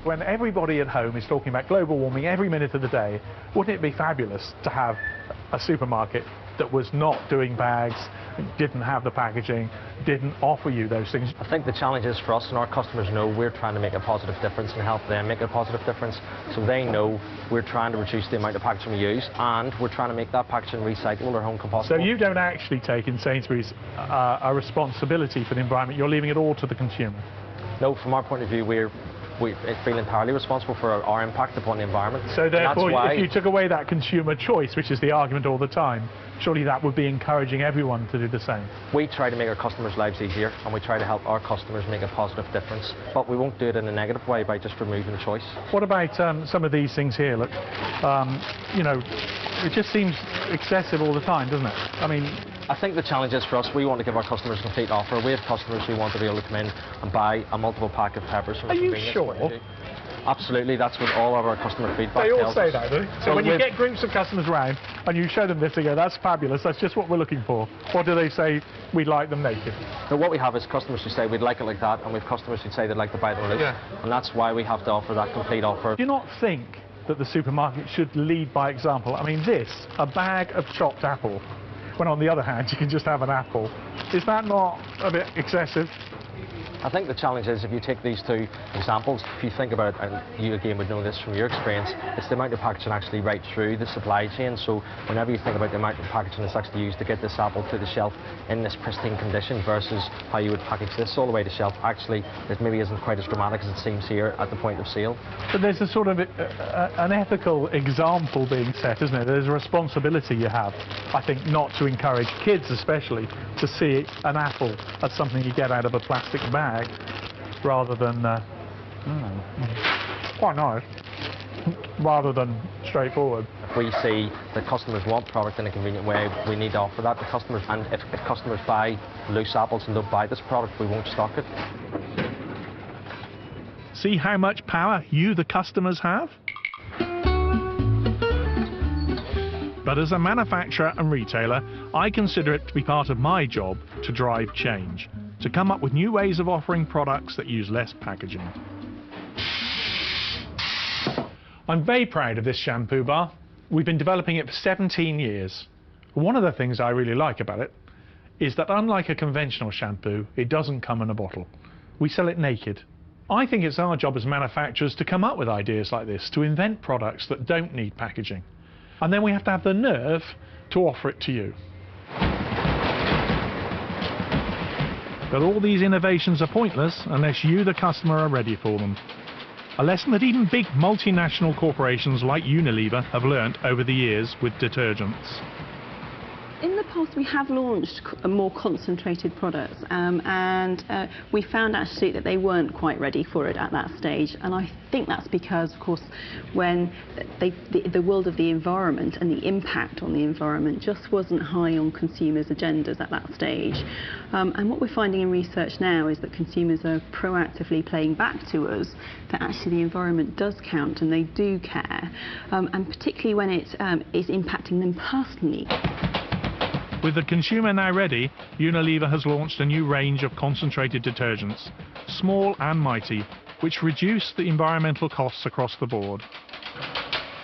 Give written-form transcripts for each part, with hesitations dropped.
When everybody at home is talking about global warming every minute of the day, wouldn't it be fabulous to have a supermarket that was not doing bags, didn't have the packaging, didn't offer you those things? I think the challenge is for us, and our customers know we're trying to make a positive difference and help them make a positive difference. So they know we're trying to reduce the amount of packaging we use, and we're trying to make that packaging recyclable or home compostable. So you don't actually take in Sainsbury's a responsibility for the environment, you're leaving it all to the consumer? No, from our point of view, we feel entirely responsible for our impact upon the environment. So therefore, if you took away that consumer choice, which is the argument all the time, surely that would be encouraging everyone to do the same. We try to make our customers' lives easier, and we try to help our customers make a positive difference, but we won't do it in a negative way by just removing choice. What about some of these things here? Look, you know, it just seems excessive all the time, doesn't it? I mean, I think the challenge is for us, we want to give our customers a complete offer. We have customers who want to be able to come in and buy a multiple pack of peppers from Are you convenience. sure? Absolutely, that's what all of our customer feedback tells us. They all say that, do they? So when you get groups of customers round and you show them this, they go, that's fabulous, that's just what we're looking for. Or do they say, we'd like them naked? So what we have is customers who say, we'd like it like that, and we have customers who say they'd like to buy them loose. Yeah. And that's why we have to offer that complete offer. Do you not think that the supermarket should lead by example? I mean, this, a bag of chopped apple, when on the other hand you can just have an apple. Is that not a bit excessive? I think the challenge is, if you take these two examples, if you think about it, and you again would know this from your experience, it's the amount of packaging actually right through the supply chain. So whenever you think about the amount of packaging that's actually used to get this apple to the shelf in this pristine condition versus how you would package this all the way to shelf, actually it maybe isn't quite as dramatic as it seems here at the point of sale. But there's a sort of an ethical example being set, isn't it? There's a responsibility you have, I think, not to encourage kids especially to see an apple as something you get out of a plastic bag, rather than quite nice, rather than straightforward. If we see that customers want product in a convenient way, we need to offer that to customers, and if customers buy loose apples and don't buy this product, we won't stock it. See how much power you, the customers, have? But as a manufacturer and retailer, I consider it to be part of my job to drive change, to come up with new ways of offering products that use less packaging. I'm very proud of this shampoo bar. We've been developing it for 17 years. One of the things I really like about it is that unlike a conventional shampoo, it doesn't come in a bottle. We sell it naked. I think it's our job as manufacturers to come up with ideas like this, to invent products that don't need packaging. And then we have to have the nerve to offer it to you. But all these innovations are pointless unless you, the customer, are ready for them. A lesson that even big multinational corporations like Unilever have learnt over the years with detergents. In the past, we have launched more concentrated products, and we found actually that they weren't quite ready for it at that stage. And I think that's because, of course, when the world of the environment and the impact on the environment just wasn't high on consumers' agendas at that stage. And what we're finding in research now is that consumers are proactively playing back to us that actually the environment does count and they do care, and particularly when it is impacting them personally. With the consumer now ready, Unilever has launched a new range of concentrated detergents, small and mighty, which reduce the environmental costs across the board.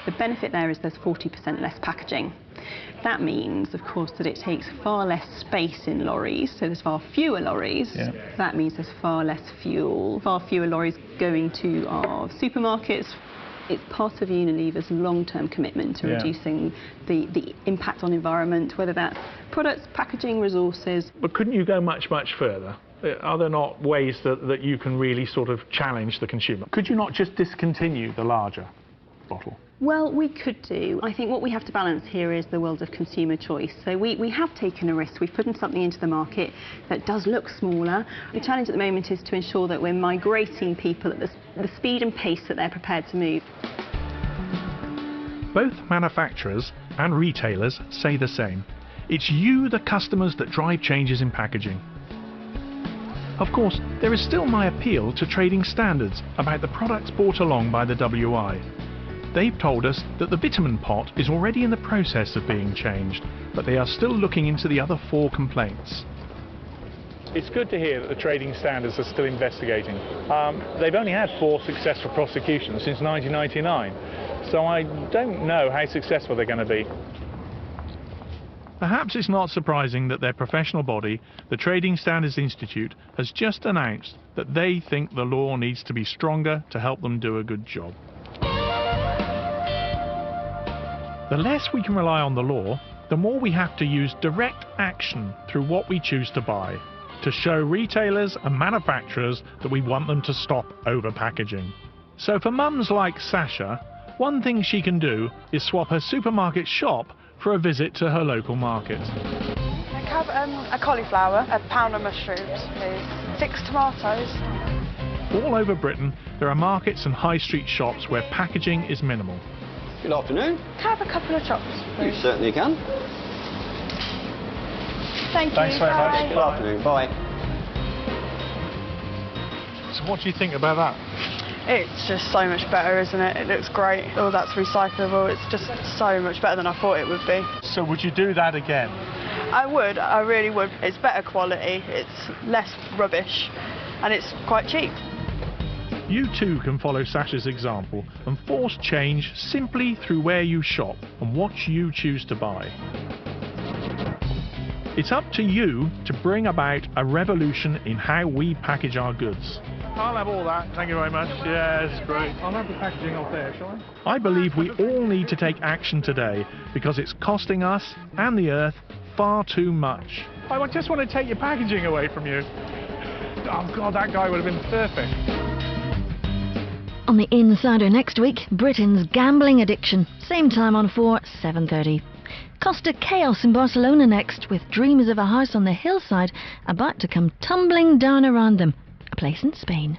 The benefit there is there's 40% less packaging. That means, of course, that it takes far less space in lorries, so there's far fewer lorries. Yeah. That means there's far less fuel, far fewer lorries going to our supermarkets. It's part of Unilever's long-term commitment to reducing the impact on environment, whether that's products, packaging, resources. But couldn't you go much, much further? Are there not ways that you can really sort of challenge the consumer? Could you not just discontinue the larger bottle? Well, we could do. I think what we have to balance here is the world of consumer choice. So we have taken a risk. We've put in something into the market that does look smaller. The challenge at the moment is to ensure that we're migrating people at the speed and pace that they're prepared to move. Both manufacturers and retailers say the same. It's you, the customers, that drive changes in packaging. Of course, there is still my appeal to trading standards about the products brought along by the WI. They've told us that the vitamin pot is already in the process of being changed, but they are still looking into the other 4 complaints. It's good to hear that the trading standards are still investigating. They've only had 4 successful prosecutions since 1999, so I don't know how successful they're going to be. Perhaps it's not surprising that their professional body, the Trading Standards Institute, has just announced that they think the law needs to be stronger to help them do a good job. The less we can rely on the law, the more we have to use direct action through what we choose to buy, to show retailers and manufacturers that we want them to stop over-packaging. So for mums like Sasha, one thing she can do is swap her supermarket shop for a visit to her local market. I have a cauliflower, a pound of mushrooms, please. 6 tomatoes. All over Britain, there are markets and high street shops where packaging is minimal. Good afternoon. Can I have a couple of chops, please? You certainly can. Thank you. Thanks very much. Bye. Good afternoon. Bye. So what do you think about that? It's just so much better, isn't it? It looks great. All that's recyclable. It's just so much better than I thought it would be. So would you do that again? I would. I really would. It's better quality. It's less rubbish. And it's quite cheap. You too can follow Sasha's example and force change simply through where you shop and what you choose to buy. It's up to you to bring about a revolution in how we package our goods. I'll have all that, thank you very much. Yes, great. I'll have the packaging off there, shall I? I believe we all need to take action today because it's costing us and the earth far too much. I just want to take your packaging away from you. Oh God, that guy would have been perfect. On the Insider next week, Britain's gambling addiction. Same time on 7:30. Costa chaos in Barcelona next, with dreamers of a house on the hillside about to come tumbling down around them. A place in Spain.